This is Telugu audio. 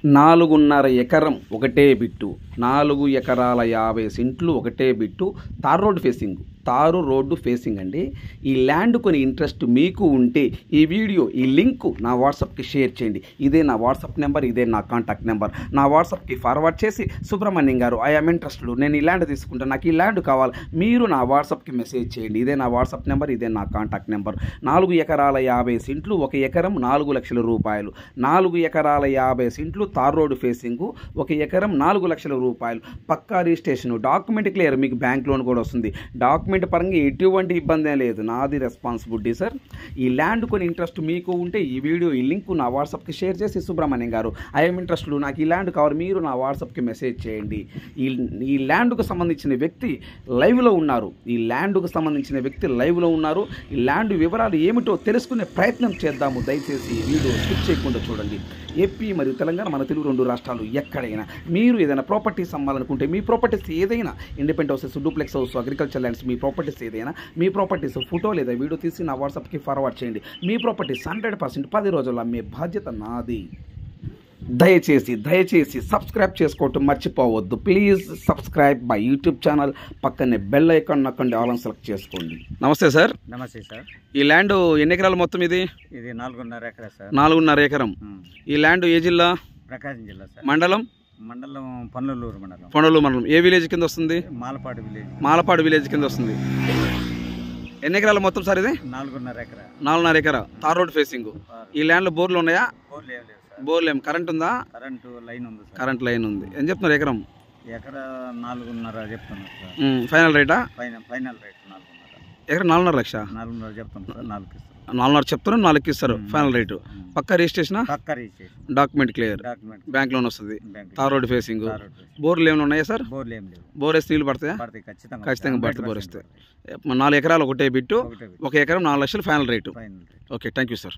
4.5 ఎకరం ఒకటే బిట్టు, 4 ఎకరాల 50 సెంట్లు ఒకటే బిట్టు, తారు రోడ్డు ఫేసింగ్ అండి. ఈ ల్యాండ్ కొని ఇంట్రెస్ట్ మీకు ఉంటే ఈ వీడియో ఈ లింక్ నా వాట్సాప్కి షేర్ చేయండి. ఇదే నా వాట్సాప్ నెంబర్, ఇదే నా కాంటాక్ట్ నెంబర్. నా వాట్సాప్కి ఫార్వర్డ్ చేసి సుబ్రహ్మణ్యం గారు ఐఎమ్ ఇంట్రెస్టెడ్, నేను ఈ ల్యాండ్ తీసుకుంటాను, నాకు ఈ ల్యాండ్ కావాలి, మీరు నా వాట్సాప్కి మెసేజ్ చేయండి. ఇదే నా వాట్సాప్ నెంబర్, ఇదే నా కాంటాక్ట్ నెంబర్. 4 ఎకరాల 50 సెంట్లు, 1 ఎకరం 4 లక్షల రూపాయలు. 4 ఎకరాల 50 సెంట్లు తార్ రోడ్డు ఫేసింగు, 1 ఎకరం 4 లక్షల రూపాయలు. పక్కా రిజిస్ట్రేషన్, డాక్యుమెంట్ క్లియర్, మీకు బ్యాంక్ లోన్ కూడా వస్తుంది. డాక్యుమెంట్ పరంగా ఎటువంటి ఇబ్బంది లేదు, నాది రెస్పాన్సిబిలిటీ సార్. ఈ ల్యాండ్ కొని ఇంట్రెస్ట్ మీకు ఉంటే ఈ వీడియో ఈ లింక్ నా వాట్సాప్కి షేర్ చేసి సుబ్రహ్మణ్యం గారు ఐఎమ్ ఇంట్రెస్టెడ్, నాకు ఈ ల్యాండ్ కావాలి, మీరు నా వాట్సాప్కి మెసేజ్ చేయండి. ఈ ల్యాండ్కు సంబంధించిన వ్యక్తి లైవ్లో ఉన్నారు, ఈ ల్యాండ్కు సంబంధించిన వ్యక్తి లైవ్లో ఉన్నారు. ఈ ల్యాండ్ వివరాలు ఏమిటో తెలుసుకునే ప్రయత్నం చేద్దాము. దయచేసి ఈ వీడియో స్కిప్ చేయకుండా చూడండి. ఏపీ మరియు తెలంగాణ, మన తెలుగు 2 రాష్ట్రాలు ఎక్కడైనా మీరు ఏదైనా ప్రాపర్టీస్ అమ్మాలనుకుంటే, మీ ప్రాపర్టీస్ ఏదైనా independent houses, duplex house, agriculture lands, మీ ప్రాపర్టీస్ ఏదైనా, మీ ప్రాపర్టీస్ ఫోటో లేదా వీడియో తీసి నా వాట్సాప్కి ఫార్వర్డ్ చేయండి. మీ ప్రాపర్టీస్ 100% 10 రోజుల్లో అమ్మే బాధ్యత నాది. దయచేసి సబ్స్క్రైబ్ చేసుకోవటం మర్చిపోవద్దు. Please subscribe my YouTube channel. పక్కనే బెల్ ఐకాన్ నొక్కండి, ఆల్ సెలెక్ట్ చేసుకోండి. నమస్తే సార్. నమస్తే సార్. ఈ ల్యాండ్ ఎన్ని ఎకరాలు మొత్తం? ఇది 4.5 ఎకరా సార్. 4.5 ఎకరం. ఈ ల్యాండ్ ఏ జిల్లా? ప్రకాశం జిల్లా సార్. మండలం పనులూరు మండలం. ఏ విలేజ్ కింద వస్తుంది? మాలపాడు విలేజ్ కింద వస్తుంది. ఎన్ని ఎకరాలు మొత్తం సార్? ఇది 4.5 ఎకరా. తార్ రోడ్ ఫేసింగ్. ఈ ల్యాండ్లో బోర్లు ఉన్నాయా? బోర్లు ఏం, కరెంట్ ఉందా? కరెంట్ లైన్ ఉంది. ఏం చెప్తున్నారు ఎకరం? ఎకరా 4.5 చెప్తున్నారు సార్. ఫైనల్ రేటా? Final rate 4.5. ఎకరం 4.5 లక్ష. 4.5 చెప్తాను సార్. 4.5 చెప్తారు, 4 ఇస్తారు ఫైనల్ రేటు. పక్కా registration, document clear, bank loan వస్తుంది. Tar road facing. బోర్లు ఏమైనా ఉన్నాయా సార్? బోర్ వేస్తే నీళ్ళు పడతాయా? ఖచ్చితంగా పడుతుంది. బోర్ వేస్తే 4 ఎకరాలు ఒకటే బిట్టు, 1 ఎకరం 4 లక్షలు final rate. Okay, thank you sir.